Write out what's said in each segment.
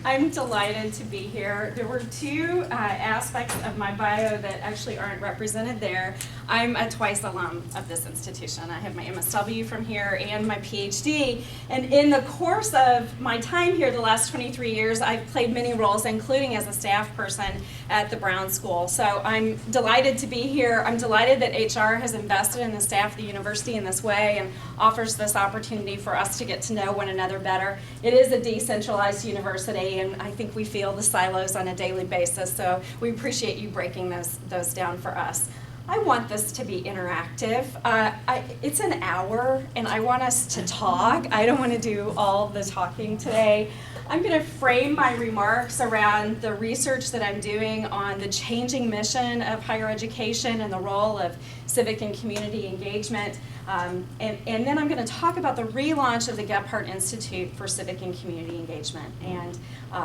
I'm delighted to be here. There were two aspects of my bio that actually aren't represented there. I'm a twice alum of this institution. I have my MSW from here and my PhD. And in the course of my time here, the last 23 years, I've played many roles, including as a staff person at the Brown School. So I'm delighted to be here. I'm delighted that HR has invested in the staff of the university in this way and offers this opportunity for us to get to know one another better. It is a decentralized university, and I think we feel the silos on a daily basis, so we appreciate you breaking those down for us. I want this to be interactive. It's an hour, and I want us to talk. I don't want to do all the talking today. I'm going to frame my remarks around the research that I'm doing on the changing mission of higher education and the role of civic and community engagement. And then I'm going to talk about the relaunch of the Gephardt Institute for Civic and Community Engagement and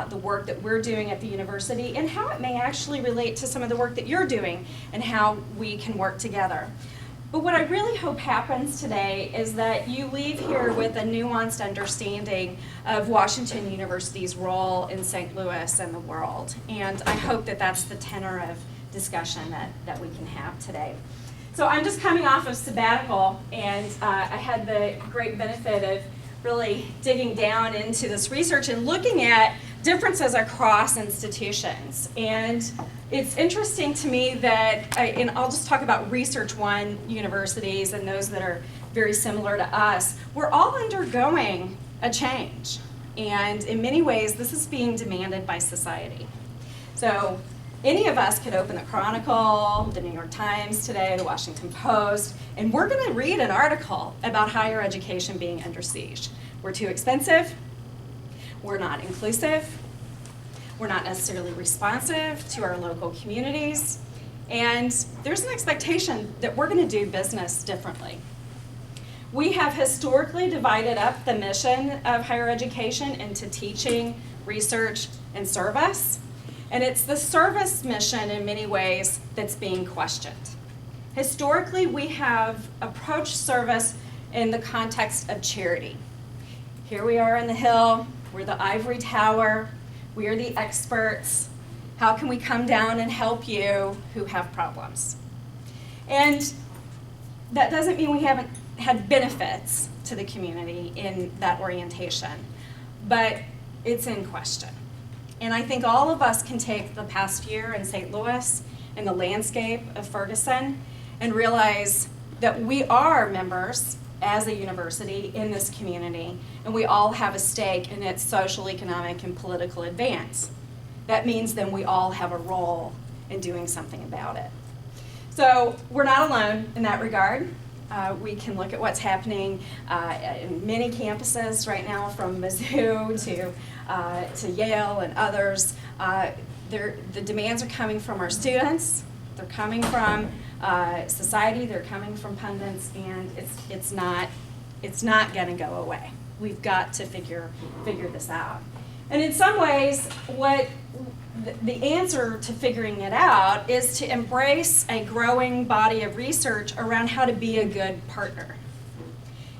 the work that we're doing at the university and how it may actually relate to some of the work that you're doing and how we can work together. But what I really hope happens today is that you leave here with a nuanced understanding of Washington University's role in St. Louis and the world. And I hope that that's the tenor of discussion that we can have today. So I'm just coming off of sabbatical, and I had the great benefit of really digging down into this research and looking at differences across institutions. And it's interesting to me that, and I'll just talk about Research One universities and those that are very similar to us, we're all undergoing a change. And in many ways, this is being demanded by society. So any of us could open the Chronicle, the New York Times today, the Washington Post, and we're going to read an article about higher education being under siege. We're too expensive, we're not inclusive, we're not necessarily responsive to our local communities, and there's an expectation that we're going to do business differently. We have historically divided up the mission of higher education into teaching, research, and service. And it's the service mission in many ways that's being questioned. Historically, we have approached service in the context of charity. Here we are on the Hill, we're the ivory tower, we are the experts. How can we come down and help you who have problems? And that doesn't mean we haven't had benefits to the community in that orientation, but it's in question. And I think all of us can take the past year in St. Louis and the landscape of Ferguson and realize that we are members as a university in this community, and we all have a stake in its social, economic, and political advance. That means then we all have a role in doing something about it. So we're not alone in that regard. We can look at what's happening in many campuses right now, from Mizzou to Yale and others. The demands are coming from our students, they're coming from society, they're coming from pundits, and it's not going to go away. We've got to figure this out. And in some ways, what the answer to figuring it out is to embrace a growing body of research around how to be a good partner.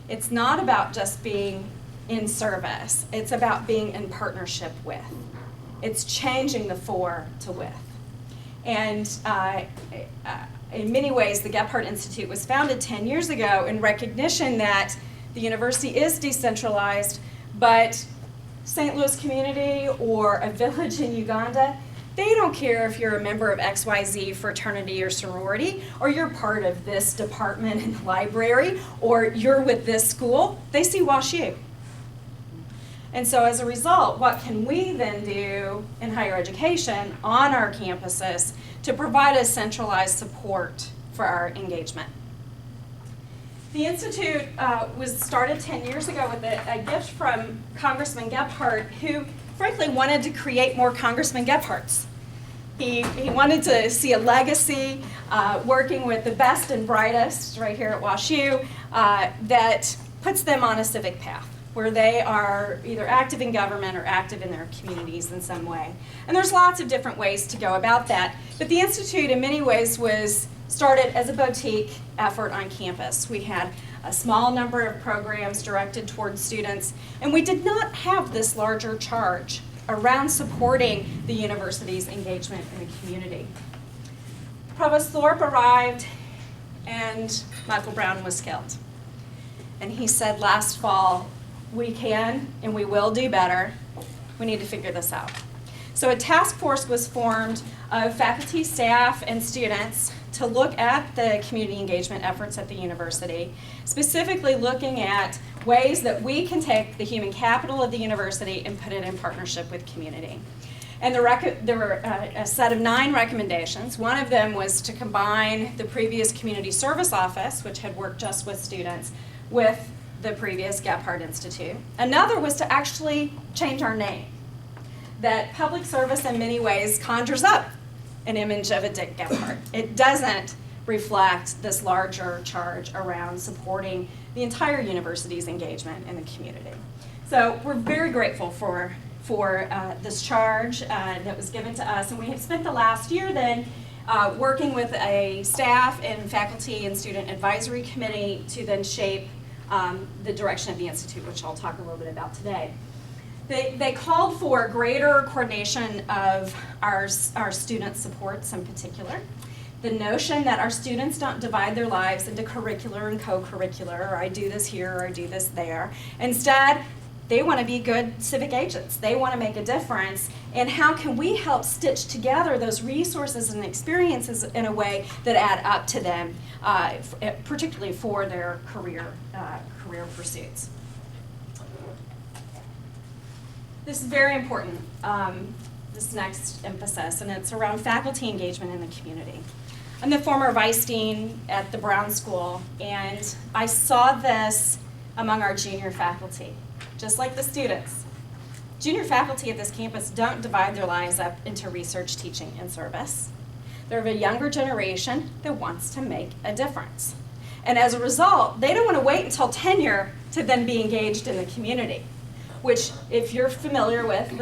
It's not about just being in service, it's about being in partnership with. It's changing the for to with. And in many ways, the Gephardt Institute was founded 10 years ago in recognition that the university is decentralized, but St. Louis community or a village in Uganda, they don't care if you're a member of XYZ fraternity or sorority, or you're part of this department in the library, or you're with this school. They see WashU. And so as a result, what can we then do in higher education on our campuses to provide a centralized support for our engagement? The Institute was started 10 years ago with a gift from Congressman Gephardt, who frankly wanted to create more Congressman Gephardts. He wanted to see a legacy working with the best and brightest right here at WashU that puts them on a civic path, where they are either active in government or active in their communities in some way. And there's lots of different ways to go about that. But the Institute in many ways was started as a boutique effort on campus. We had a small number of programs directed towards students, and we did not have this larger charge around supporting the university's engagement in the community. Provost Thorpe arrived and Michael Brown was killed. And he said last fall, we can and we will do better. We need to figure this out. So a task force was formed of faculty, staff, and students to look at the community engagement efforts at the university, specifically looking at ways that we can take the human capital of the university and put it in partnership with community. And there were a set of 9 recommendations. One of them was to combine the previous community service office, which had worked just with students, with the previous Gephardt Institute. Another was to actually change our name. That public service in many ways conjures up an image of a Dick Gephardt. It doesn't reflect this larger charge around supporting the entire university's engagement in the community. So we're very grateful for this charge that was given to us, and we have spent the last year then working with a staff and faculty and student advisory committee to then shape the direction of the Institute, which I'll talk a little bit about today. They called for greater coordination of our student supports in particular. The notion that our students don't divide their lives into curricular and co-curricular, or I do this here or I do this there. Instead, they want to be good civic agents. They want to make a difference. And how can we help stitch together those resources and experiences in a way that add up to them, particularly for their career pursuits? This is very important, this next emphasis, and it's around faculty engagement in the community. I'm the former vice dean at the Brown School, and I saw this among our junior faculty, just like the students. Junior faculty at this campus don't divide their lives up into research, teaching, and service. They're of a younger generation that wants to make a difference. And as a result, they don't want to wait until tenure to then be engaged in the community, which, if you're familiar with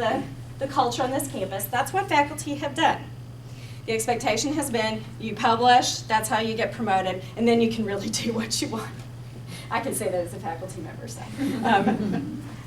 the culture on this campus, that's what faculty have done. The expectation has been you publish, that's how you get promoted, and then you can really do what you want. I can say that as a faculty member.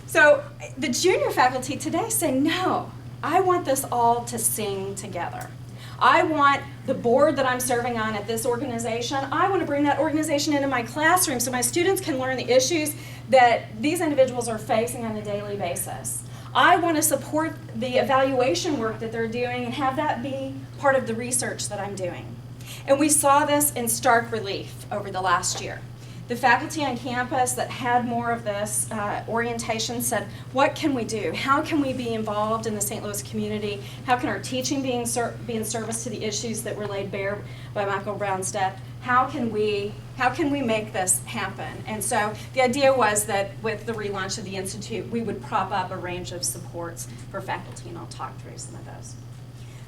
So the junior faculty today say, no, I want this all to sing together. I want the board that I'm serving on at this organization, I want to bring that organization into my classroom so my students can learn the issues that these individuals are facing on a daily basis. I want to support the evaluation work that they're doing and have that be part of the research that I'm doing. And we saw this in stark relief over the last year. The faculty on campus that had more of this orientation said, what can we do? How can we be involved in the St. Louis community? How can our teaching be in service to the issues that were laid bare by Michael Brown's death? How can we make this happen? And so the idea was that with the relaunch of the Institute, we would prop up a range of supports for faculty, and I'll talk through some of those.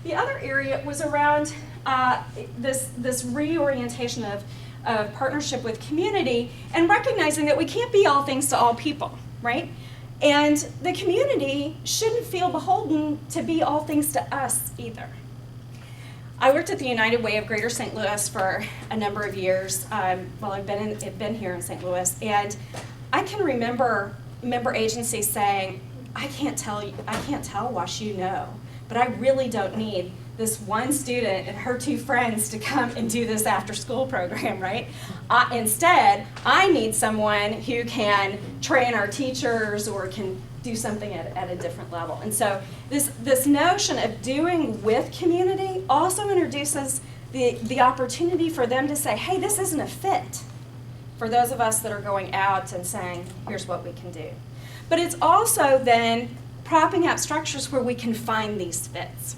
The other area was around this reorientation of partnership with community and recognizing that we can't be all things to all people, right? And the community shouldn't feel beholden to be all things to us either. I worked at the United Way of Greater St. Louis for a number of years while I've been here in St. Louis, and I can remember member agencies saying, I can't tell WashU no, but I really don't need this one student and her 2 friends to come and do this after-school program, right? Instead, I need someone who can train our teachers or can do something at a different level. And so this notion of doing with community also introduces the opportunity for them to say, hey, this isn't a fit for those of us that are going out and saying, here's what we can do. But it's also then propping up structures where we can find these fits,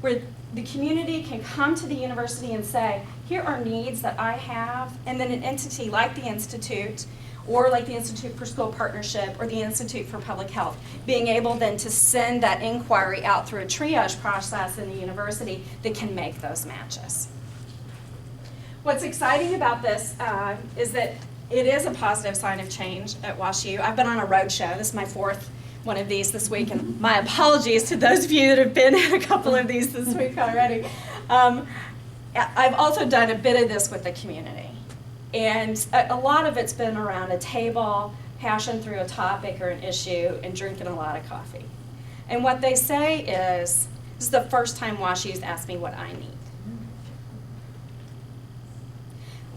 where the community can come to the university and say, here are needs that I have, and then an entity like the Institute, or like the Institute for School Partnership, or the Institute for Public Health, being able then to send that inquiry out through a triage process in the university that can make those matches. What's exciting about this is that it is a positive sign of change at WashU. I've been on a road show. This is my 4th one of these this week, and my apologies to those of you that have been at a couple of these this week already. I've also done a bit of this with the community, and a lot of it's been around a table, hashing through a topic or an issue, and drinking a lot of coffee. And what they say is, this is the first time WashU's asked me what I need.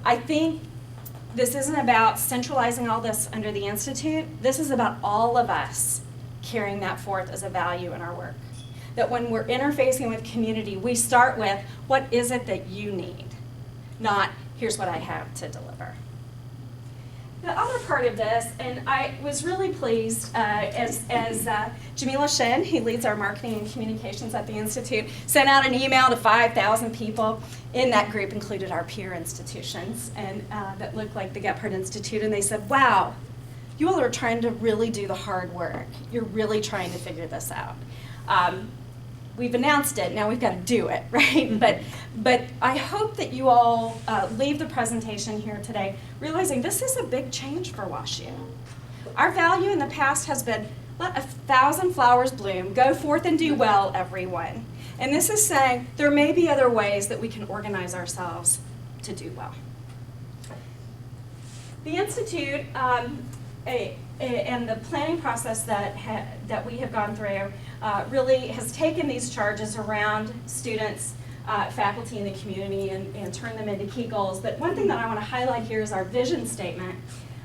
I think this isn't about centralizing all this under the Institute. This is about all of us carrying that forth as a value in our work. That when we're interfacing with community, we start with, what is it that you need? Not, here's what I have to deliver. The other part of this, and I was really pleased as Jamila Shin, who leads our marketing and communications at the Institute, sent out an email to 5,000 people. In that group included our peer institutions and that looked like the Gephardt Institute, and they said, wow, you all are trying to really do the hard work. You're really trying to figure this out. We've announced it, now we've got to do it, right? But I hope that you all leave the presentation here today realizing this is a big change for WashU. Our value in the past has been, let 1,000 flowers bloom, go forth and do well, everyone. And this is saying there may be other ways that we can organize ourselves to do well. The Institute and the planning process that we have gone through really has taken these charges around students, faculty, and the community and turned them into key goals. But one thing that I want to highlight here is our vision statement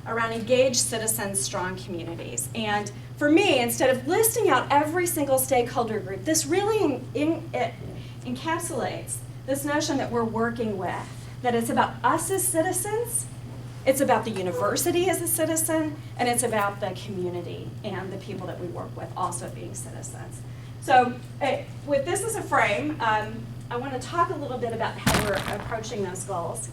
around engaged citizens, strong communities. And for me, instead of listing out every single stakeholder group, this really encapsulates this notion that we're working with, that it's about us as citizens, it's about the university as a citizen, and it's about the community and the people that we work with also being citizens. So with this as a frame, I want to talk a little bit about how we're approaching those goals.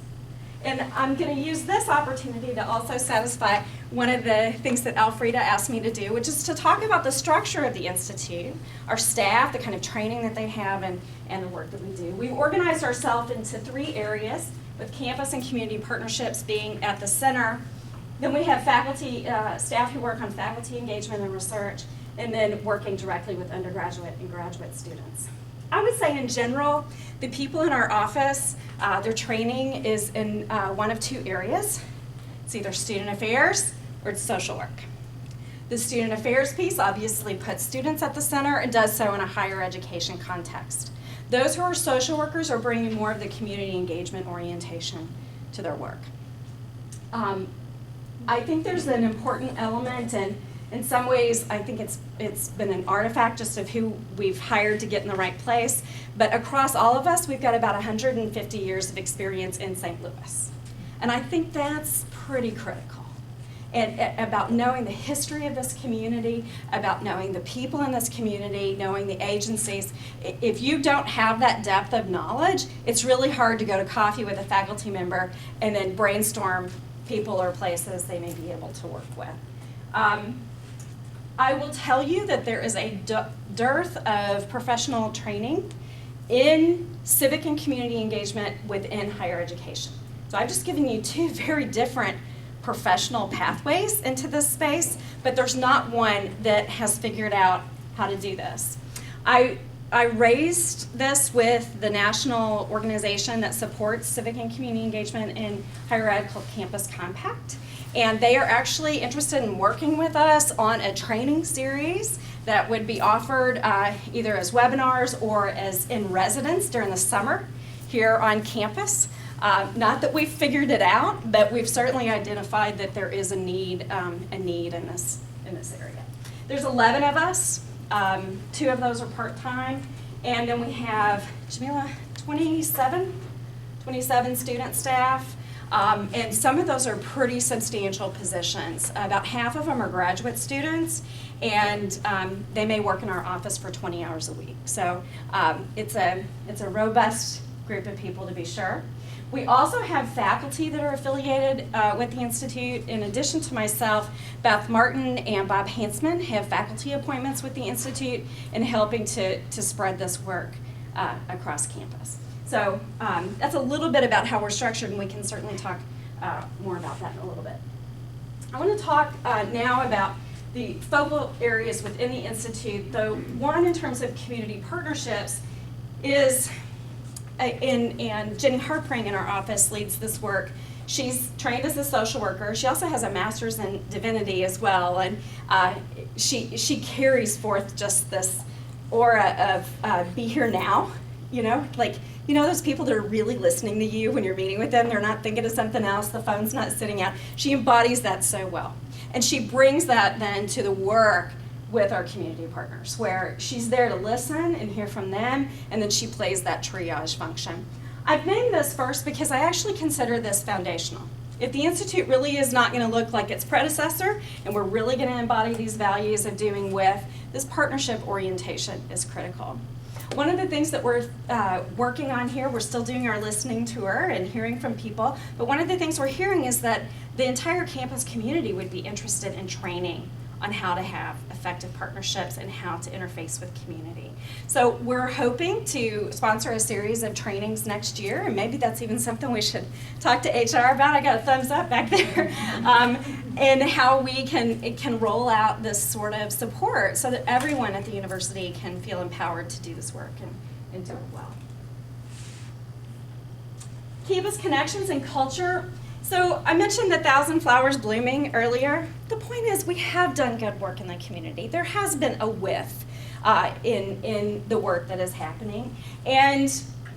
And I'm going to use this opportunity to also satisfy one of the things that Alfreda asked me to do, which is to talk about the structure of the Institute, our staff, the kind of training that they have, and the work that we do. We've organized ourselves into 3 areas, with campus and community partnerships being at the center. Then we have faculty, staff who work on faculty engagement and research, and then working directly with undergraduate and graduate students. I would say in general, the people in our office, their training is in one of 2 areas. It's either student affairs or it's social work. The student affairs piece obviously puts students at the center and does so in a higher education context. Those who are social workers are bringing more of the community engagement orientation to their work. I think there's an important element, and in some ways I think it's been an artifact just of who we've hired to get in the right place, but across all of us we've got about 150 years of experience in St. Louis. And I think that's pretty critical. And about knowing the history of this community, about knowing the people in this community, knowing the agencies. If you don't have that depth of knowledge, it's really hard to go to coffee with a faculty member and then brainstorm people or places they may be able to work with. I will tell you that there is a dearth of professional training in civic and community engagement within higher education. So I've just given you 2 very different professional pathways into this space, but there's not one that has figured out how to do this. I raised this with the national organization that supports civic and community engagement in higher ed called Campus Compact, and they are actually interested in working with us on a training series that would be offered either as webinars or as in residence during the summer here on campus. Not that we've figured it out, but we've certainly identified that there is a need in this area. There's 11 of us. 2 of those are part-time, and then we have, Jamila, 27 student staff, and some of those are pretty substantial positions. About half of them are graduate students, and they may work in our office for 20 hours a week. So it's a robust group of people, to be sure. We also have faculty that are affiliated with the Institute. In addition to myself, Beth Martin and Bob Hansman have faculty appointments with the Institute in helping to spread this work across campus. So that's a little bit about how we're structured, and we can certainly talk more about that in a little bit. I want to talk now about the focal areas within the Institute, though one in terms of community partnerships is and Jenny Harpring in our office leads this work, She's trained as a social worker. She also has a master's in divinity as well, and she carries forth just this aura of be here now, those people that are really listening to you when you're meeting with them. They're not thinking of something else. The phone's not sitting out. She embodies that so well. And she brings that then to the work with our community partners, where she's there to listen and hear from them, and then she plays that triage function. I've named this first because I actually consider this foundational. If the Institute really is not going to look like its predecessor, and we're really going to embody these values of doing with, this partnership orientation is critical. One of the things that we're working on here, we're still doing our listening tour and hearing from people, but one of the things we're hearing is that the entire campus community would be interested in training on how to have effective partnerships and how to interface with community. So we're hoping to sponsor a series of trainings next year, and maybe that's even something we should talk to HR about. I got a thumbs up back there. And how we can roll out this sort of support so that everyone at the university can feel empowered to do this work and do it well. Campus connections and culture. So I mentioned the 1,000 flowers blooming earlier. The point is we have done good work in the community. There has been a whiff in the work that is happening, and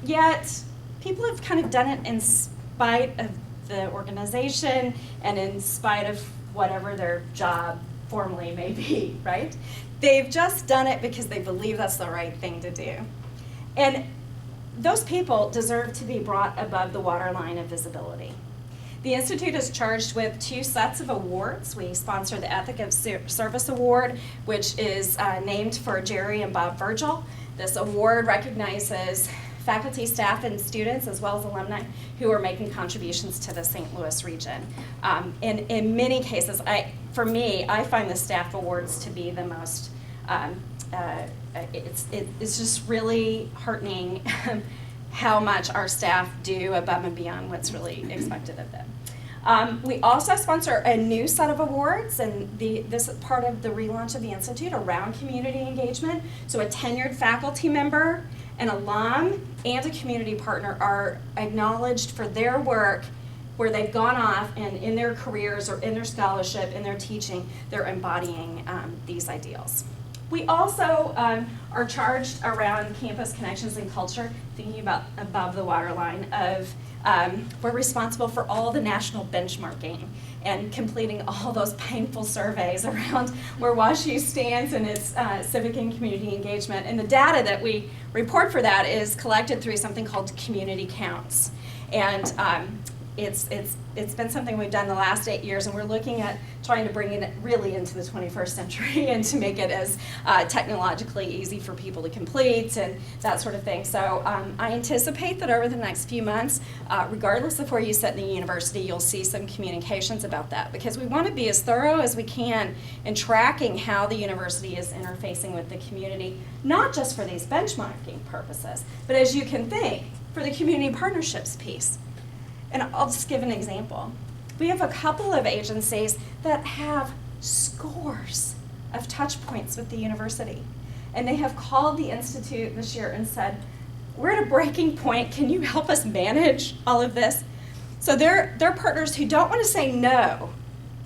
yet people have kind of done it in spite of the organization and in spite of whatever their job formally may be, right? They've just done it because they believe that's the right thing to do. And those people deserve to be brought above the waterline of visibility. The Institute is charged with 2 sets of awards. We sponsor the Ethic of Service Award, which is named for Jerry and Bob Virgil. This award recognizes faculty, staff, and students, as well as alumni, who are making contributions to the St. Louis region. In many cases, for me, I find the staff awards to be the most, it's just really heartening how much our staff do above and beyond what's really expected of them. We also sponsor a new set of awards, and this is part of the relaunch of the Institute around community engagement. So a tenured faculty member, an alum, and a community partner are acknowledged for their work where they've gone off and in their careers or in their scholarship, in their teaching, they're embodying these ideals. We also are charged around campus connections and culture, thinking about above the waterline of we're responsible for all the national benchmarking and completing all those painful surveys around where WashU stands in its civic and community engagement. And the data that we report for that is collected through something called Community Counts. And it's been something we've done the last 8 years, and we're looking at trying to bring it really into the 21st century and to make it as technologically easy for people to complete and that sort of thing. So I anticipate that over the next few months, regardless of where you sit in the university, you'll see some communications about that, because we want to be as thorough as we can in tracking how the university is interfacing with the community, not just for these benchmarking purposes, but as you can think, for the community partnerships piece. And I'll just give an example. We have a couple of agencies that have scores of touch points with the university. And they have called the Institute this year and said, we're at a breaking point, can you help us manage all of this? So they're partners who don't want to say no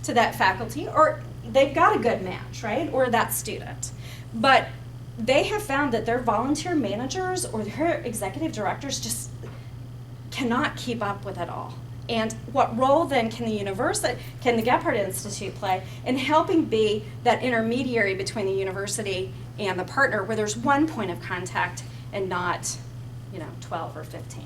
to that faculty, or they've got a good match, right? Or that student. But they have found that their volunteer managers or their executive directors just cannot keep up with it all. And what role then can the Gephardt Institute play in helping be that intermediary between the university and the partner, where there's one point of contact and not, 12 or 15.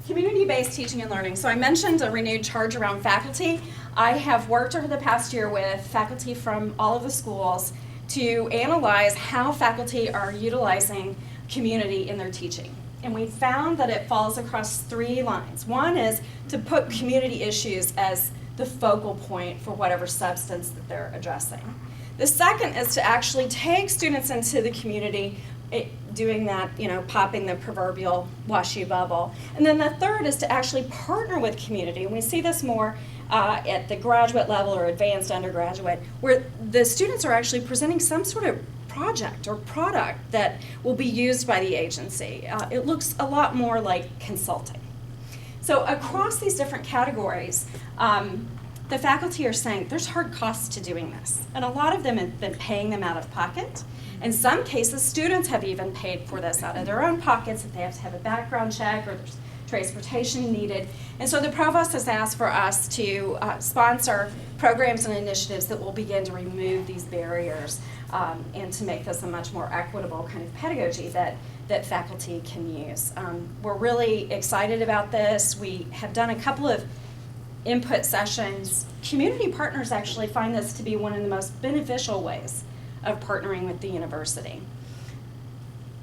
Community-based teaching and learning. So I mentioned a renewed charge around faculty. I have worked over the past year with faculty from all of the schools to analyze how faculty are utilizing community in their teaching. And we found that it falls across 3 lines. One is to put community issues as the focal point for whatever substance that they're addressing. The second is to actually take students into the community, doing that, popping the proverbial WashU bubble. And then the third is to actually partner with community. And we see this more at the graduate level or advanced undergraduate, where the students are actually presenting some sort of project or product that will be used by the agency. It looks a lot more like consulting. So across these different categories, the faculty are saying there's hard costs to doing this, and a lot of them have been paying them out of pocket. In some cases, students have even paid for this out of their own pockets if they have to have a background check or there's transportation needed. And so the provost has asked for us to sponsor programs and initiatives that will begin to remove these barriers and to make this a much more equitable kind of pedagogy that faculty can use. We're really excited about this. We have done a couple of input sessions. Community partners actually find this to be one of the most beneficial ways of partnering with the university.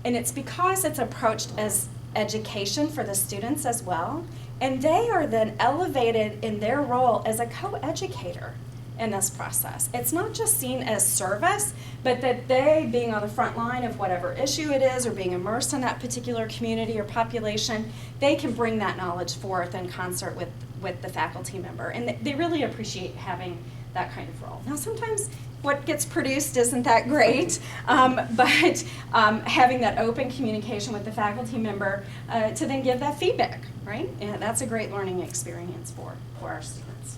And it's because it's approached as education for the students as well, and they are then elevated in their role as a co-educator in this process. It's not just seen as service, but that they, being on the front line of whatever issue it is or being immersed in that particular community or population, they can bring that knowledge forth in concert with the faculty member. And they really appreciate having that kind of role. Now sometimes what gets produced isn't that great, but having that open communication with the faculty member to then give that feedback, right? And that's a great learning experience for our students.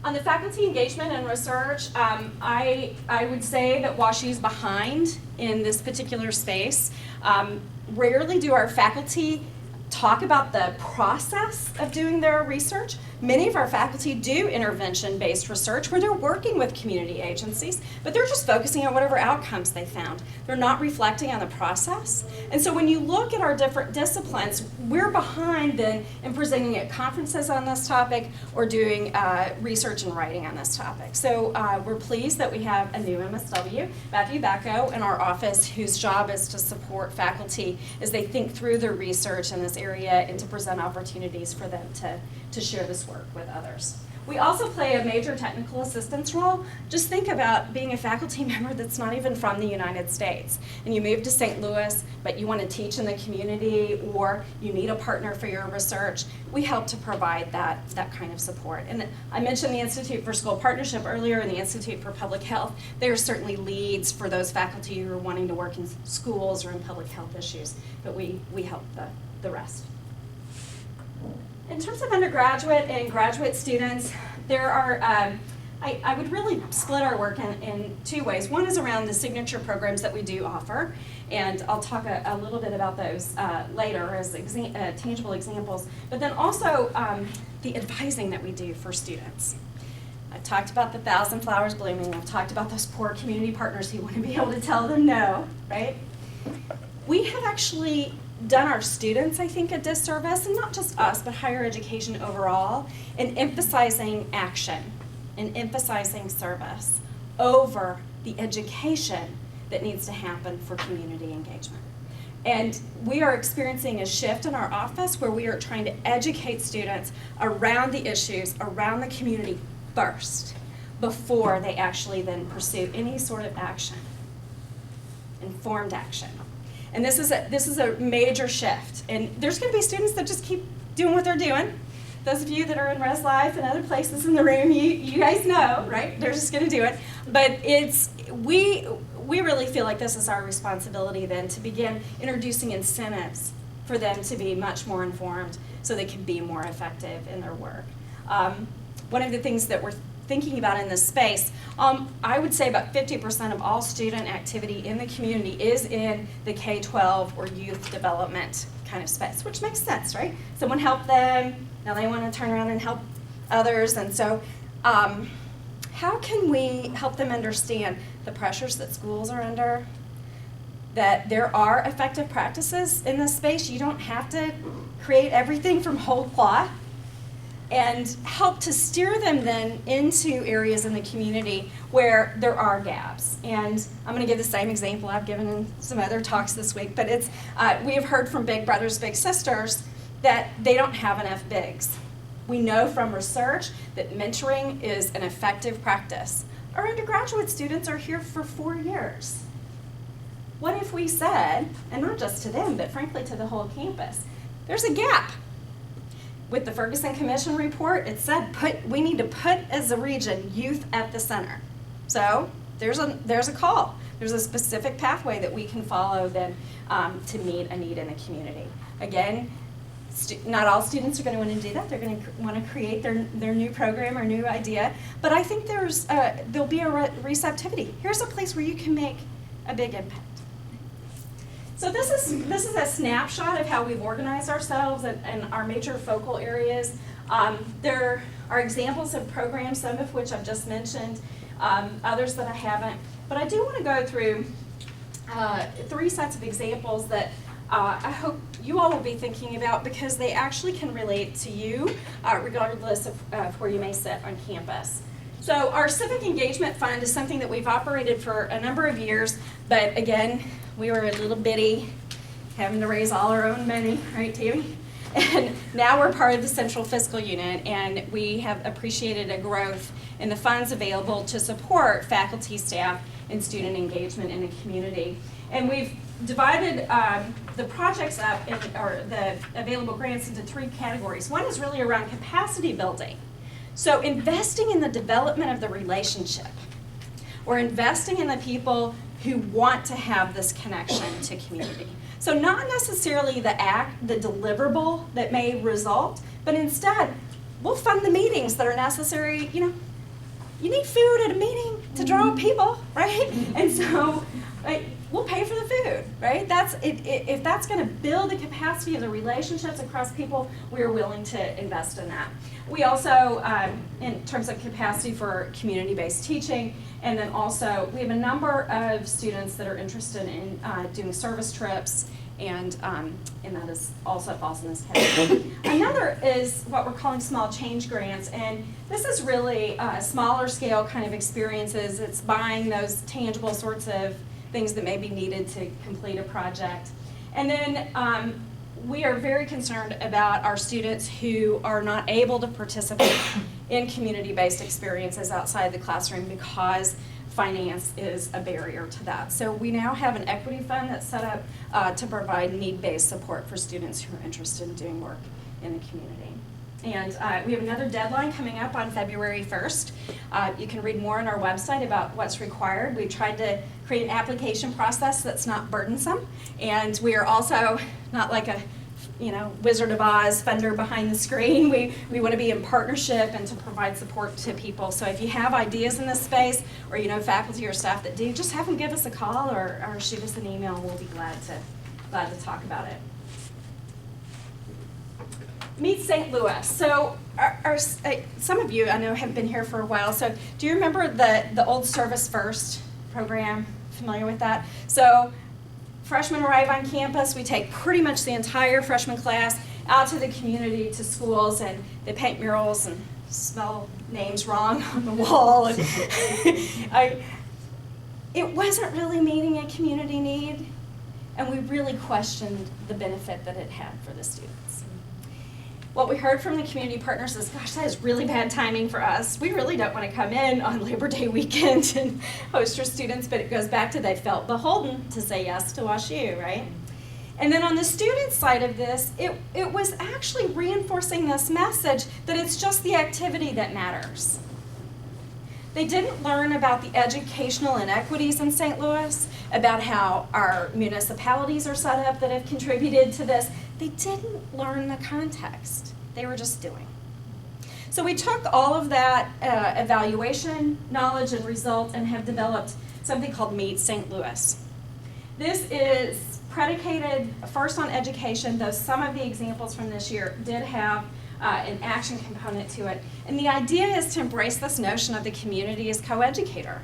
On the faculty engagement and research, I would say that WashU's behind in this particular space. Rarely do our faculty talk about the process of doing their research. Many of our faculty do intervention-based research where they're working with community agencies, but they're just focusing on whatever outcomes they found. They're not reflecting on the process. And so when you look at our different disciplines, we're behind then in presenting at conferences on this topic or doing research and writing on this topic. So we're pleased that we have a new MSW, Matthew Bacco, in our office, whose job is to support faculty as they think through their research in this area and to present opportunities for them to share this work with others. We also play a major technical assistance role. Just think about being a faculty member that's not even from the United States, and you move to St. Louis, but you want to teach in the community, or you need a partner for your research. We help to provide that kind of support. And I mentioned the Institute for School Partnership earlier and the Institute for Public Health. They are certainly leads for those faculty who are wanting to work in schools or in public health issues, but we help the rest. In terms of undergraduate and graduate students, there are, I would really split our work in two ways. One is around the signature programs that we do offer, and I'll talk a little bit about those later as tangible examples, but then also the advising that we do for students. I've talked about the 1,000 flowers blooming. I've talked about those poor community partners who want to be able to tell them no, right? We have actually done our students, I think, a disservice, and not just us, but higher education overall, in emphasizing action and emphasizing service over the education that needs to happen for community engagement. And we are experiencing a shift in our office where we are trying to educate students around the issues, around the community first, before they actually then pursue any sort of action, informed action. And this is a major shift. And there's going to be students that just keep doing what they're doing. Those of you that are in Res Life and other places in the room, you guys know, right? They're just going to do it. But we really feel like this is our responsibility then to begin introducing incentives for them to be much more informed so they can be more effective in their work. One of the things that we're thinking about in this space, I would say about 50% of all student activity in the community is in the K-12 or youth development kind of space, which makes sense, right? Someone helped them, now they want to turn around and help others, and so how can we help them understand the pressures that schools are under, that there are effective practices in this space? You don't have to create everything from whole cloth, and help to steer them then into areas in the community where there are gaps. And I'm going to give the same example I've given in some other talks this week, but it's we have heard from Big Brothers Big Sisters that they don't have enough bigs. We know from research that mentoring is an effective practice. Our undergraduate students are here for 4 years. What if we said, and not just to them, but frankly to the whole campus, there's a gap. With the Ferguson Commission report, it said we need to put, as a region, youth at the center. So there's a call. There's a specific pathway that we can follow then to meet a need in the community. Again, not all students are going to want to do that. They're going to want to create their new program or new idea. But I think there'll be a receptivity. Here's a place where you can make a big impact. So this is a snapshot of how we've organized ourselves and our major focal areas. There are examples of programs, some of which I've just mentioned, others that I haven't. But I do want to go through 3 sets of examples that I hope you all will be thinking about, because they actually can relate to you regardless of where you may sit on campus. So our Civic Engagement Fund is something that we've operated for a number of years, but again, we were a little bitty, having to raise all our own money, right, Tammy? And now we're part of the Central Fiscal Unit, and we have appreciated a growth in the funds available to support faculty, staff, and student engagement in the community. And we've divided the projects up, or the available grants, into 3 categories. One is really around capacity building. So investing in the development of the relationship, or investing in the people who want to have this connection to community. So not necessarily the deliverable that may result, but instead, we'll fund the meetings that are necessary. You need food at a meeting to draw people, right? And so we'll pay for the food, right? If that's going to build the capacity of the relationships across people, we're willing to invest in that. We also, in terms of capacity for community-based teaching, and then also we have a number of students that are interested in doing service trips, and that is also falls in this category. Another is what we're calling small change grants, and this is really smaller scale kind of experiences. It's buying those tangible sorts of things that may be needed to complete a project. And then we are very concerned about our students who are not able to participate in community-based experiences outside the classroom because finance is a barrier to that. So we now have an equity fund that's set up to provide need-based support for students who are interested in doing work in the community. And we have another deadline coming up on February 1st. You can read more on our website about what's required. We tried to create an application process that's not burdensome, and we are also not like a Wizard of Oz funder behind the screen. We want to be in partnership and to provide support to people. So if you have ideas in this space, or faculty or staff that do, just have them give us a call or shoot us an email. We'll be glad to talk about it. Meet St. Louis. So some of you I know have been here for a while. So do you remember the old Service First program? Familiar with that? So freshmen arrive on campus. We take pretty much the entire freshman class out to the community, to schools, and they paint murals and spell names wrong on the wall. And it wasn't really meeting a community need, and we really questioned the benefit that it had for the students. What we heard from the community partners is, gosh, that is really bad timing for us. We really don't want to come in on Labor Day weekend and host your students, but it goes back to they felt beholden to say yes to WashU, right? And then on the student side of this, it was actually reinforcing this message that it's just the activity that matters. They didn't learn about the educational inequities in St. Louis, about how our municipalities are set up that have contributed to this. They didn't learn the context. They were just doing. So we took all of that evaluation, knowledge, and result and have developed something called Meet St. Louis. This is predicated first on education, though some of the examples from this year did have an action component to it. And the idea is to embrace this notion of the community as co-educator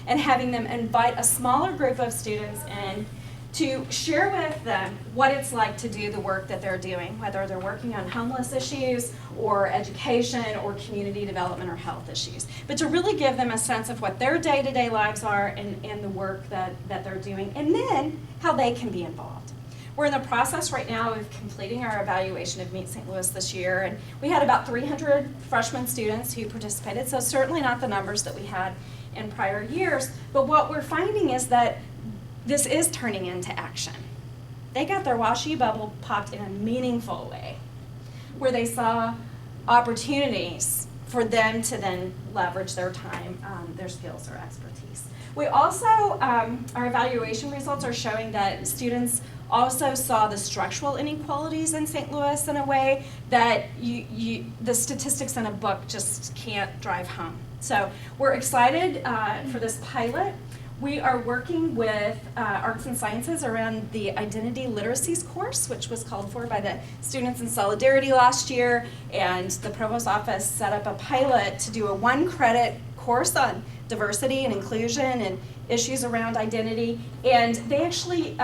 and having them invite a smaller group of students in to share with them what it's like to do the work that they're doing, whether they're working on homeless issues or education or community development or health issues. But to really give them a sense of what their day-to-day lives are and the work that they're doing, and then how they can be involved. We're in the process right now of completing our evaluation of Meet St. Louis this year, and we had about 300 freshman students who participated, so certainly not the numbers that we had in prior years, but what we're finding is that this is turning into action. They got their WashU bubble popped in a meaningful way, where they saw opportunities for them to then leverage their time, their skills, or expertise. We also, our evaluation results are showing that students also saw the structural inequalities in St. Louis in a way that the statistics in a book just can't drive home. So we're excited for this pilot. We are working with Arts and Sciences around the Identity Literacies course, which was called for by the Students in Solidarity last year, and the Provost Office set up a pilot to do a 1-credit course on diversity and inclusion and issues around identity, and they actually,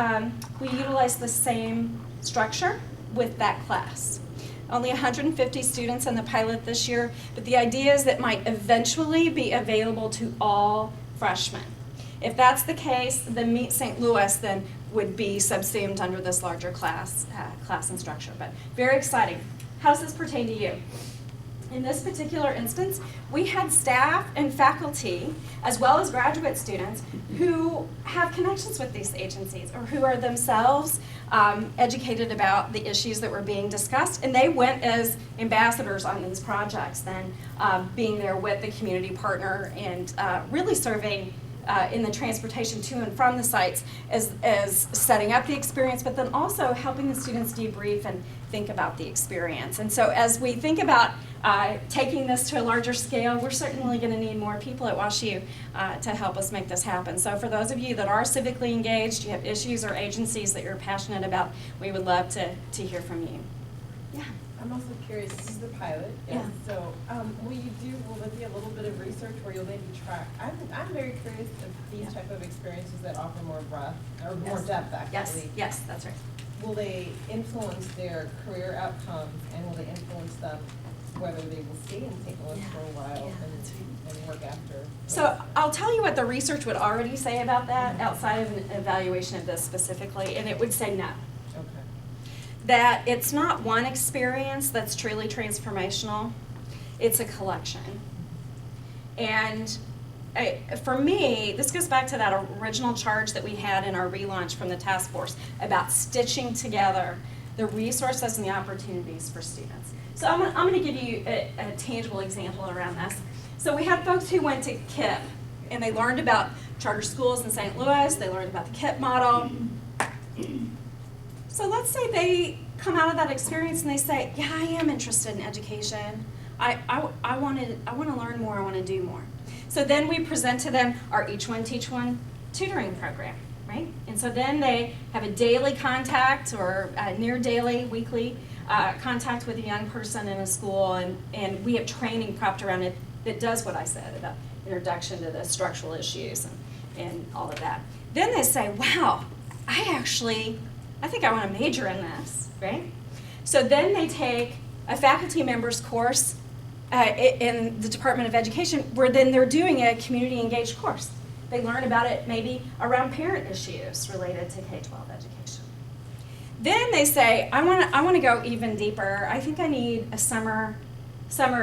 we utilized the same structure with that class. Only 150 students in the pilot this year, but the idea is that might eventually be available to all freshmen. If that's the case, then Meet St. Louis then would be subsumed under this larger class and structure. But very exciting. How does this pertain to you? In this particular instance, we had staff and faculty, as well as graduate students, who have connections with these agencies or who are themselves educated about the issues that were being discussed, and they went as ambassadors on these projects, then being there with the community partner and really serving in the transportation to and from the sites as setting up the experience, but then also helping the students debrief and think about the experience. And so as we think about taking this to a larger scale, we're certainly going to need more people at WashU to help us make this happen. So for those of you that are civically engaged, you have issues or agencies that you're passionate about, we would love to hear from you. Yeah. I'm also curious, this is the pilot, yeah. So will there be a little bit of research where you'll maybe track, I'm very curious of these type of experiences that offer more breadth, or more depth actually. Yes, that's right. Will they influence their career outcomes, and will they influence them whether they will stay in St. Louis for a while and work after? So I'll tell you what the research would already say about that outside of an evaluation of this specifically, and it would say no. That it's not one experience that's truly transformational, it's a collection. And for me, this goes back to that original charge that we had in our relaunch from the task force about stitching together the resources and the opportunities for students. So I'm going to give you a tangible example around this. So we had folks who went to KIPP, and they learned about charter schools in St. Louis, they learned about the KIPP model. So let's say they come out of that experience and they say, yeah, I am interested in education. I want to learn more, I want to do more. So then we present to them our Each One Teach One tutoring program, right? And so then they have a daily contact or near daily, weekly contact with a young person in a school, and we have training prepped around it that does what I said about introduction to the structural issues and all of that. Then they say, wow, I think I want to major in this, right? So then they take a faculty member's course in the Department of Education, where then they're doing a community engaged course. They learn about it maybe around parent issues related to K-12 education. Then they say, I want to go even deeper. I think I need a summer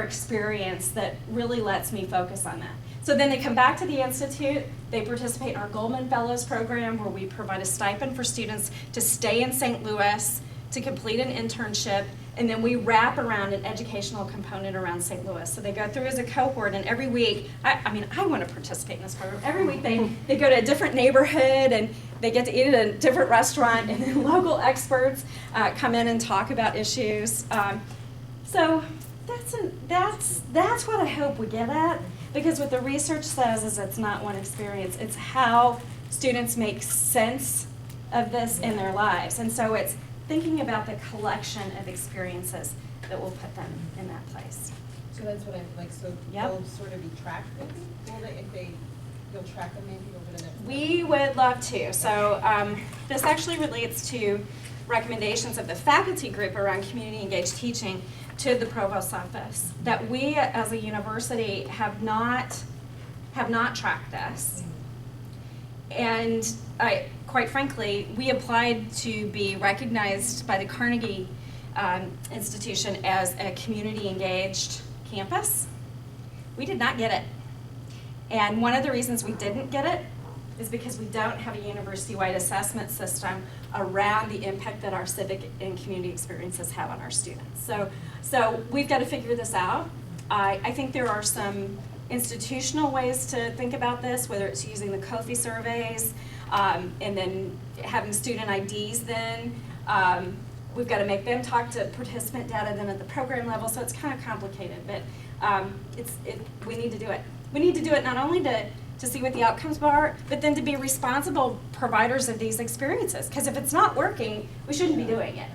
experience that really lets me focus on that. So then they come back to the Institute, they participate in our Goldman Fellows program, where we provide a stipend for students to stay in St. Louis, to complete an internship, and then we wrap around an educational component around St. Louis. So they go through as a cohort, and every week, I want to participate in this program. Every week they go to a different neighborhood, and they get to eat at a different restaurant, and then local experts come in and talk about issues. So that's what I hope we get at. Because what the research says is it's not one experience, it's how students make sense of this in their lives. And so it's thinking about the collection of experiences that will put them in that place. So that's what I'm like, so they'll sort of be tracked maybe? You'll track them maybe over the next We would love to. So this actually relates to recommendations of the faculty group around community engaged teaching to the Provost's office, that we as a university have not tracked this. And quite frankly, we applied to be recognized by the Carnegie Institution as a community engaged campus. We did not get it. And one of the reasons we didn't get it is because we don't have a university-wide assessment system around the impact that our civic and community experiences have on our students. So we've got to figure this out. I think there are some institutional ways to think about this, whether it's using the Kofi surveys, and then having student IDs then. We've got to make them talk to participant data then at the program level, so it's kind of complicated, but we need to do it. We need to do it not only to see what the outcomes are, but then to be responsible providers of these experiences, because if it's not working, we shouldn't be doing it.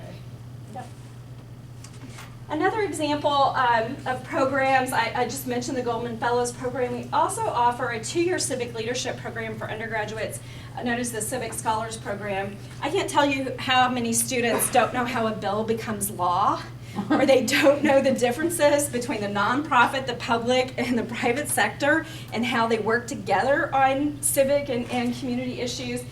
Another example of programs, I just mentioned the Goldman Fellows program. We also offer a 2-year civic leadership program for undergraduates known as the Civic Scholars Program. I can't tell you how many students don't know how a bill becomes law, or they don't know the differences between the nonprofit, the public, and the private sector, and how they work together on civic and community issues.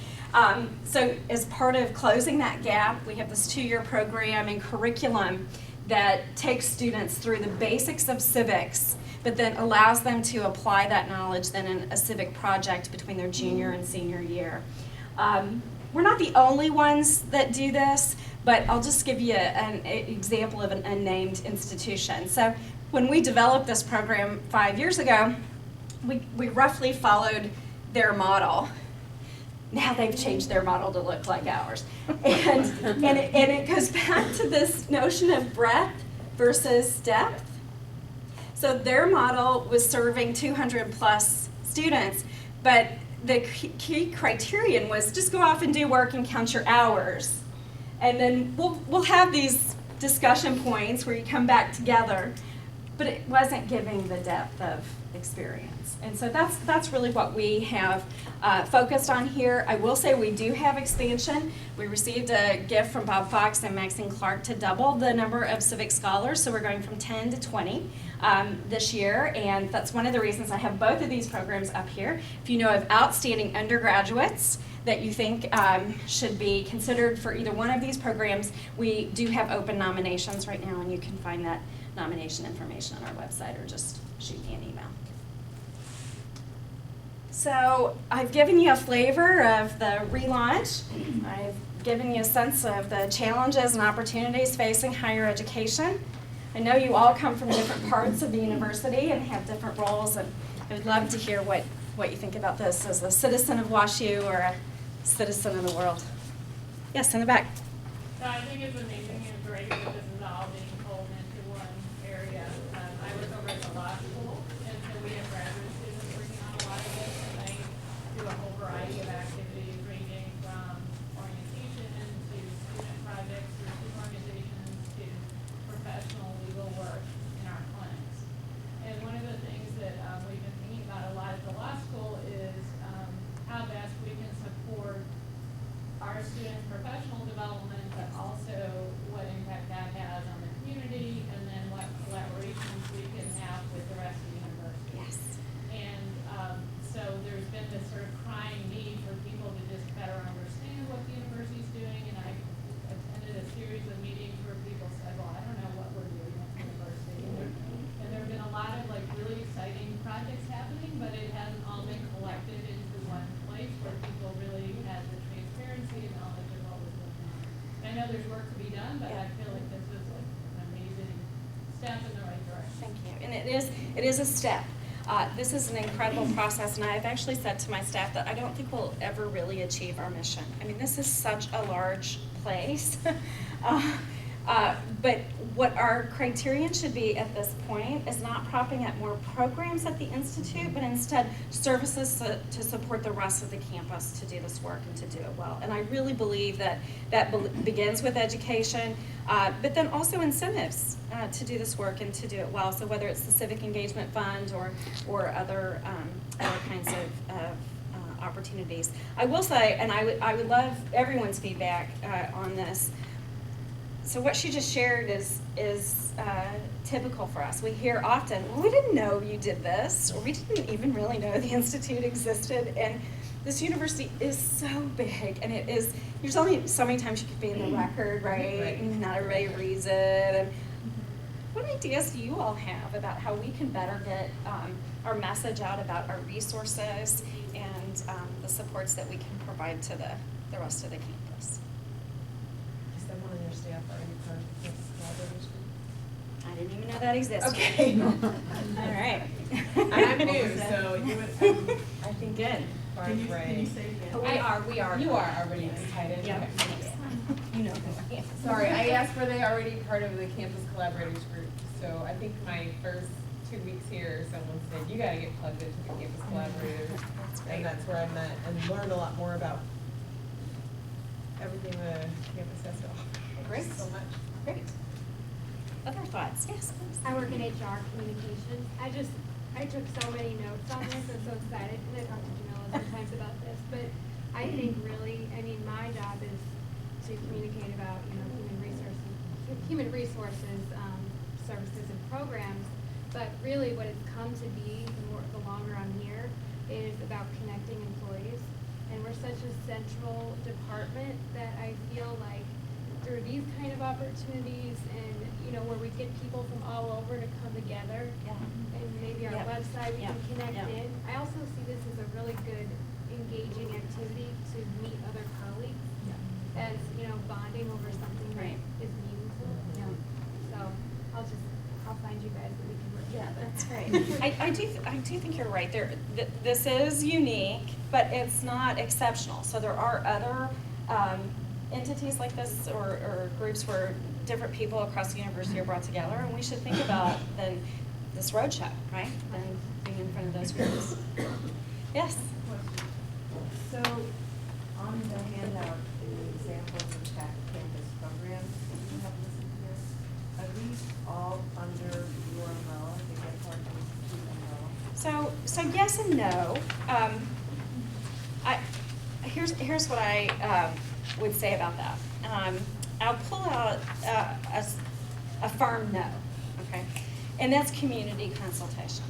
So as part of closing that gap, we have this 2-year program and curriculum that takes students through the basics of civics, but then allows them to apply that knowledge then in a civic project between their junior and senior year. We're not the only ones that do this, but I'll just give you an example of an unnamed institution. So when we developed this program 5 years ago, we roughly followed their model. Now they've changed their model to look like ours. And it goes back to this notion of breadth versus depth. So their model was serving 200 plus students, but the key criterion was just go off and do work and count your hours. And then we'll have these discussion points where you come back together, but it wasn't giving the depth of experience. And so that's really what we have focused on here. I will say we do have expansion. We received a gift from Bob Fox and Maxine Clark to double the number of civic scholars, so we're going from 10 to 20 this year, and that's one of the reasons I have both of these programs up here. If you know of outstanding undergraduates that you think should be considered for either one of these programs, we do have open nominations right now, and you can find that nomination information on our website or just shoot me an email. So I've given you a flavor of the relaunch. I've given you a sense of the challenges and opportunities facing higher education. I know you all come from different parts of the university and have different roles, and I would love to hear what you think about this as a citizen of WashU or a citizen of the world. Yes, in the back. So I think it's amazing and great that this is all being pulled into one area. I work over at the law school, and so we have graduate students working on a lot of this, and they do a whole variety of activities ranging from orientation to student projects, to student organizations, to professional legal work in our clinics. And one of the things that we've been thinking about a lot at the law school is how best we can support our students' professional development, but also what impact that has on the community, and then what collaborations we can have with the rest of the university. Yes. And so there's been this sort of crying need for people to just better understand what the university's doing, and I attended a series of meetings where people said, well, I don't know what we're doing at the university. And there have been a lot of like really exciting projects happening, but it hasn't all been collected into one place where people really had the transparency and knowledge of what was going on. I know there's work to be done, but I feel like this was like an amazing step in the right direction. Thank you. And it is a step. This is an incredible process, and I've actually said to my staff that I don't think we'll ever really achieve our mission. I mean, this is such a large place. But what our criterion should be at this point is not propping up more programs at the Institute, but instead services to support the rest of the campus to do this work and to do it well. And I really believe that begins with education, but then also incentives to do this work and to do it well. So whether it's the Civic Engagement Fund or other kinds of opportunities. I will say, and I would love everyone's feedback on this. So what she just shared is typical for us. We hear often, well, we didn't know you did this, or we didn't even really know the Institute existed. And this university is so big, and there's only so many times you could be in the record, right? And not everybody reads it. And what ideas do you all have about how we can better get our message out about our resources and the supports that we can provide to the rest of the campus? Someone on your staff or any part of this collaboration? I didn't even know that existed. Okay. All right. And I'm new, so you would, I think. Good. Can you say it again? We are. You are already tied in? Yep. Okay. You know who I am. Sorry, I asked were they already part of the campus collaborators group, so I think my first 2 weeks here, someone said, you gotta get plugged into the campus collaborators. That's great. And that's where I met and learned a lot more about everything the campus has to offer. Great. So much. Great. Other thoughts? Yes, please. I work in HR communications. I took so many notes on this. I'm so excited because I talk to Jamila sometimes about this. But I think really, I mean, my job is to communicate about, human resources, services and programs. But really what it's come to be, the longer I'm here, is about connecting employees. And we're such a central department that I feel like through these kind of opportunities and, where we get people from all over to come together. Yeah. And maybe our Yep. website, we Yep. can connect Yep. in. I also see this as a really good engaging activity to meet other colleagues. As, bonding over something that Right. is meaningful. So I'll find you guys that we can work Yeah, together. that's great. I do think you're right. This is unique, but it's not exceptional. So there are other entities like this or groups where different people across the university are brought together, and we should think about then this roadshow, right? Then being in front of those groups. Yes? So, on the handout, the examples of campus programs that you have listed here, are these all under your umbrella, the Gephardt Institute umbrella? So yes and no. Here's what I would say about that. I'll pull out a firm no, okay? And that's community consultation.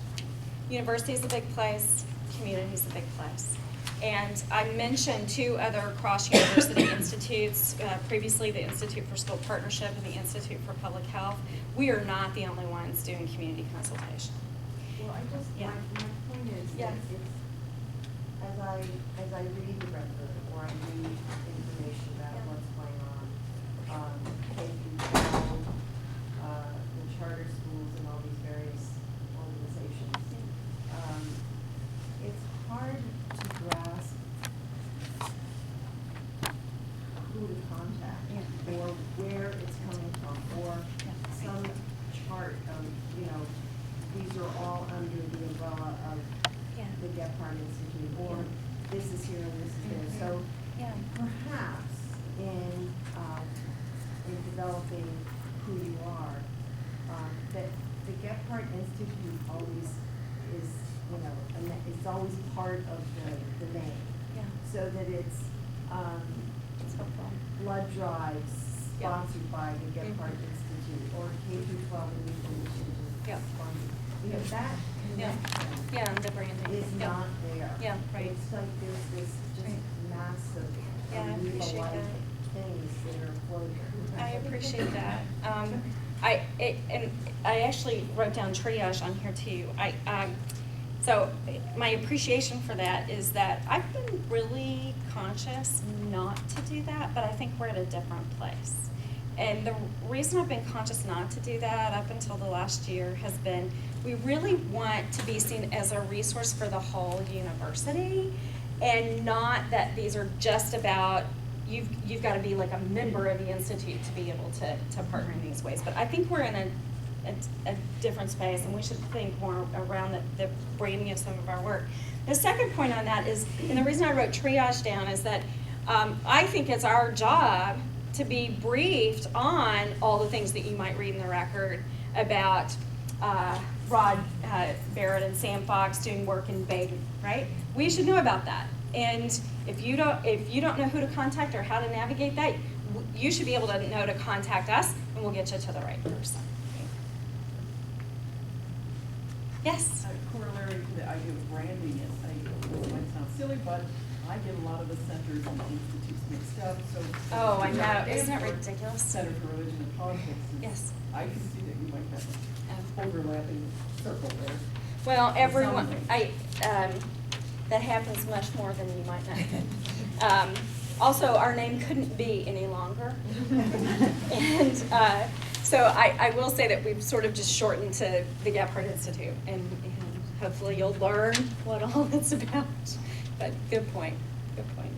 University is a big place, community is a big place. And I mentioned 2 other cross-university institutes, previously the Institute for School Partnership and the Institute for Public Health. We are not the only ones doing community consultation. Well, Yeah. my point is Yeah. that it's, as I read the record, or I read information about Yeah. what's going on, K through 12, the charter schools and all these various organizations, it's hard to grasp who to contact, Yeah. or where it's coming from, or some chart of, these are all under the umbrella of Yeah. the Gephardt Institute, or Yeah. this is here and this is there. So Yeah. perhaps in developing who you are, that the Gephardt Institute always is, it's always part of the name. Yeah. So that it's, It's helpful. blood drives Yeah. sponsored by the Gephardt Mhm. Institute, or K through 12 and youth initiatives Yeah. sponsored. That Yeah. connection Yeah, and the branding. is Yeah. not there. Yeah, right. It's like there's this just Right. massive, Yeah, I appreciate amoeba-like that. things that are floating. I appreciate that. And I actually wrote down triage on here too. So my appreciation for that is that I've been really conscious not to do that, but I think we're at a different place. And the reason I've been conscious not to do that up until the last year has been, we really want to be seen as a resource for the whole university, and not that these are just about, you've got to be like a member of the institute to be able to partner in these ways. But I think we're in a different space, and we should think more around the branding of some of our work. The second point on that is, and the reason I wrote triage down is that I think it's our job to be briefed on all the things that you might read in the record about Rod Barrett and Sam Fox doing work in Baden, right? We should know about that. And if you don't know who to contact or how to navigate that, you should be able to know to contact us, and we'll get you to the right person. Yes? Corollary to the idea of branding is, it might sound silly, but I get a lot of the centers and institutes mixed up, so. Oh, I know. Isn't it Stanford ridiculous? Center for Religion and Politics. Yes. I can see that you might have an overlapping circle there. Well, everyone, Something. that happens much more than you might know. Also, our name couldn't be any longer. And so I will say that we've sort of just shortened to the Gephardt Institute, and hopefully you'll learn what all it's about. But good point, good point.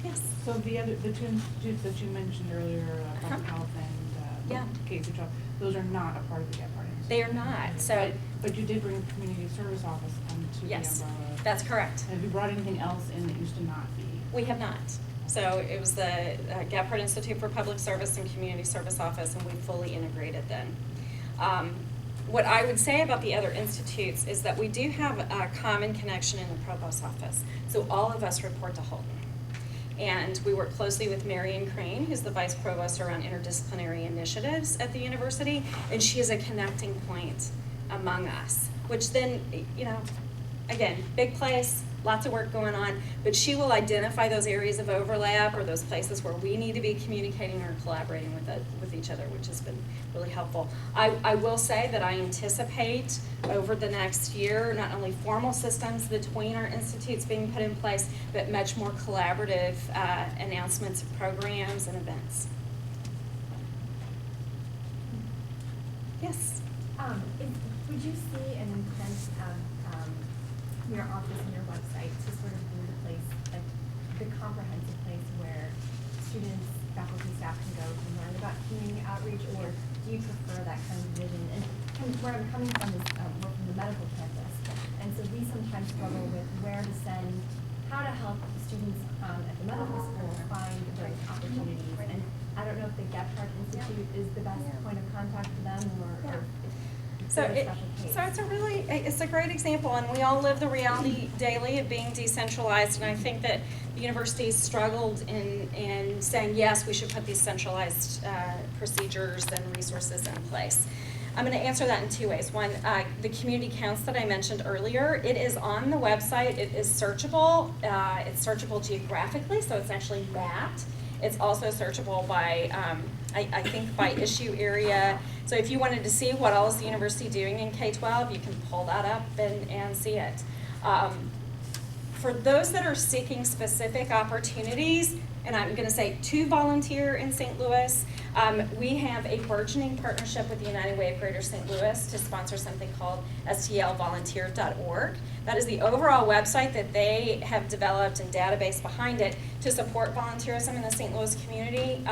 Yes. So the two institutes that you mentioned earlier, public Uh-huh. health and Yeah. K-12, those are not a part of the Gephardt Institute? They are not, so, But you did bring the community service office under the yes, umbrella. that's correct. Have you brought anything else in that used to not be? We have not. So it was the Gephardt Institute for Public Service and Community Service Office, and we fully integrated then. What I would say about the other institutes is that we do have a common connection in the provost office. So all of us report to Holden. And we work closely with Marion Crane, who's the vice provost around interdisciplinary initiatives at the university, and she is a connecting point among us, which then, you know, again, big place, lots of work going on, but she will identify those areas of overlap or those places where we need to be communicating or collaborating with each other, which has been really helpful. I will say that I anticipate over the next year, not only formal systems between our institutes being put in place, but much more collaborative announcements of programs and events. Yes? Would you see an intent of your office and your website to sort of be the place, like the comprehensive place where students, faculty, staff can go to learn about community outreach, or do you prefer that kind of vision? And where I'm coming from is we're from the medical campus, and so we sometimes struggle with where to send, how to help students at the medical school find the right opportunities. And I don't know if the Gephardt Institute is the best point of contact for them, or So it's a great example, and we all live the reality daily of being decentralized, and I think that the universities struggled in saying, yes, we should put these centralized procedures and resources in place. I'm going to answer that in two ways. One, the community counts that I mentioned earlier, it is on the website, it is searchable, it's searchable geographically, so it's actually mapped. It's also searchable by, I think, by issue area. So if you wanted to see what all is the university doing in K-12, you can pull that up and see it. For those that are seeking specific opportunities, and I'm going to say to volunteer in St. Louis, we have a burgeoning partnership with the United Way of Greater St. Louis to sponsor something called stlvolunteer.org. That is the overall website that they have developed and database behind it to support volunteerism in the St. Louis community.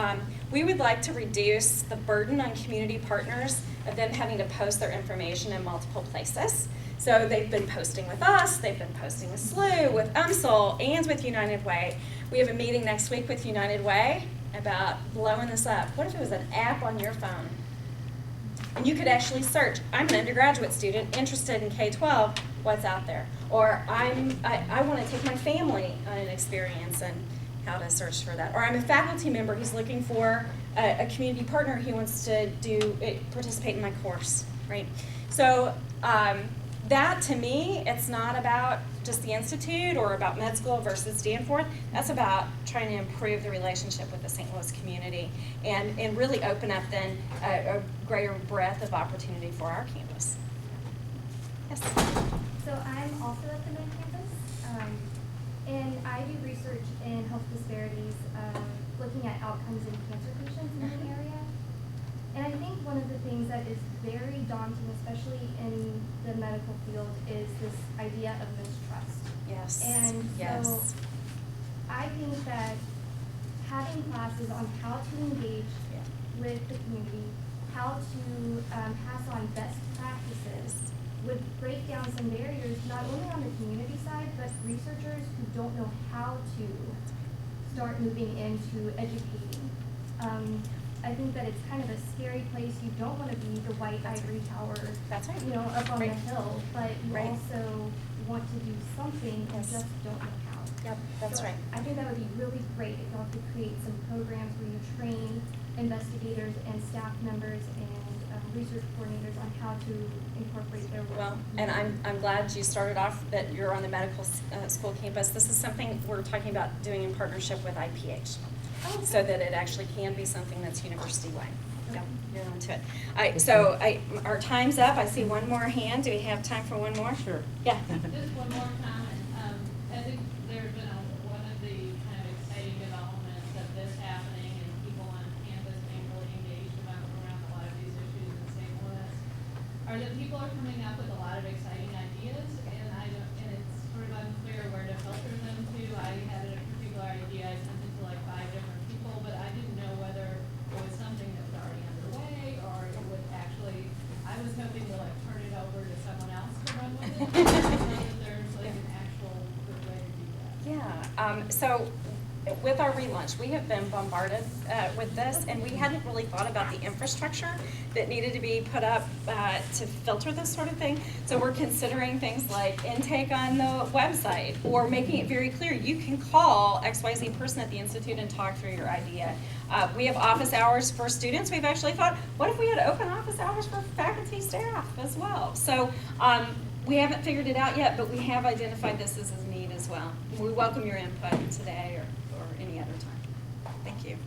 We would like to reduce the burden on community partners of them having to post their information in multiple places. So they've been posting with us, they've been posting with SLU, with UMSL, and with United Way. We have a meeting next week with United Way about blowing this up. What if it was an app on your phone? And you could actually search, I'm an undergraduate student interested in K-12, what's out there? Or I want to take my family on an experience and how to search for that. Or I'm a faculty member who's looking for a community partner who wants to participate in my course, right? So that, to me, it's not about just the institute or about med school versus Stanford. That's about trying to improve the relationship with the St. Louis community and really open up then a greater breadth of opportunity for our campus. Yes? So I'm also at the Med campus, and I do research in health disparities, looking at outcomes in cancer patients in the area. And I think one of the things that is very daunting, especially in the medical field, is this idea of mistrust. Yes. And yes. so I think that having classes on how to engage with the community, how to pass on best practices, would break down some barriers, not only on the community side, but researchers who don't know how to start moving into educating. I think that it's kind of a scary place. You don't want to be the white ivory tower, That's right. you know, up on Right. the hill, but you Right. also want to do something and Yes. just don't know how. Yep, that's So right. I think that would be really great if y'all could create some programs where you train investigators and staff members and research coordinators on how to incorporate their work. Well, and I'm glad you started off that you're on the medical school campus. This is something we're talking about doing in partnership with IPH, so that it actually can be something that's university-wide. Yeah, you're on to it. Our time's up. I see one more hand. Do we have time for one more? Sure. Yeah. Just one more comment. I think there's been one of the kind of exciting developments of this happening and people on campus being really engaged around a lot of these issues in St. Louis are the people people are coming up with a lot of exciting ideas, and and it's sort of unclear where to filter them to. I had a particular idea, I sent it to like 5 different people, but I didn't know whether it was something that was already underway, or it would actually, I was hoping to like turn it over to someone else to run with it. I don't know that there's like an actual good way to do that. Yeah, so with our relaunch, we have been bombarded with this, and we hadn't really thought about the infrastructure that needed to be put up to filter this sort of thing. So we're considering things like intake on the website, or making it very clear you can call XYZ person at the Institute and talk through your idea. We have office hours for students. We've actually thought, what if we had open office hours for faculty, staff as well? So we haven't figured it out yet, but we have identified this as a need as well. We welcome your input today or any other time. Thank you.